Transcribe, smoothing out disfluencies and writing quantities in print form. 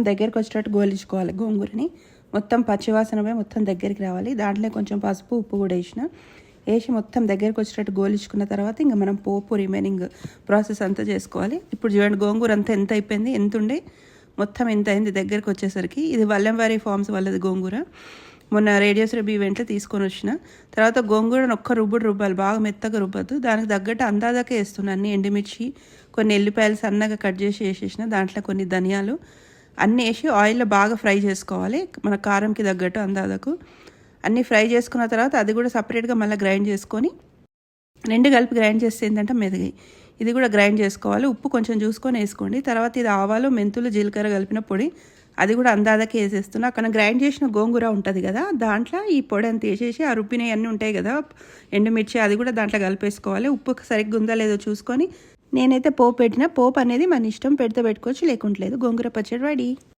దగ్గరికి వచ్చేటట్టు గోలించుకోవాలి గోంగూరని. మొత్తం పచ్చివాసనపై మొత్తం దగ్గరికి రావాలి. దాంట్లో కొంచెం పసుపు ఉప్పు కూడా వేసి మొత్తం దగ్గరికి వచ్చేటట్టు గోలించుకున్న తర్వాత ఇంకా మనం పోపు రిమైనింగ్ ప్రాసెస్ అంతా చేసుకోవాలి. ఇప్పుడు చూడండి గోంగూర అంతా ఎంత అయిపోయింది, ఎంత ఉండే మొత్తం ఎంత అయింది దగ్గరికి వచ్చేసరికి. ఇది వల్లంవారి ఫార్మ్స్ వాళ్ళది గోంగూర. మొన్న రేడియోస్ రెబీ ఈవెంట్లో తీసుకొని వచ్చిన తర్వాత గోంగూరను ఒక్క రుబ్బాలి, బాగా మెత్తగా రుబ్బద్దు. దానికి తగ్గట్టు అందాదాకే వేస్తున్నాను. అన్ని ఎండుమిర్చి, కొన్ని ఎల్లిపాయలు సన్నగా కట్ చేసి వేసేసిన, దాంట్లో కొన్ని ధనియాలు అన్నీ వేసి ఆయిల్లో బాగా ఫ్రై చేసుకోవాలి. మన కారంకి తగ్గట్టు అందాదకు అన్నీ ఫ్రై చేసుకున్న తర్వాత అది కూడా సపరేట్గా మళ్ళీ గ్రైండ్ చేసుకొని, రెండు కలిపి గ్రైండ్ చేస్తే ఏంటంటే మెదగాయి. ఇది కూడా గ్రైండ్ చేసుకోవాలి. ఉప్పు కొంచెం చూసుకొని వేసుకోండి. తర్వాత ఇది ఆవాలు మెంతులు జీలకర్ర కలిపిన పొడి అది కూడా అందాదకే వేసేస్తున్నా. అక్కడ గ్రైండ్ చేసిన గోంగూర ఉంటుంది కదా, దాంట్లో ఈ పొడి అంత వేసేసి ఆ రుబ్బినవి అన్నీ ఉంటాయి కదా ఎండుమిర్చి, అది కూడా దాంట్లో కలిపేసుకోవాలి. ఉప్పు సరిగ్గా ఉందా లేదో చూసుకొని. నేనైతే పోపు పెట్టిన, పోపు అనేది మన ఇష్టం, పెడితే పెట్టుకోవచ్చు లేకుంటలేదు. గోంగూర పచ్చడి రెడీ.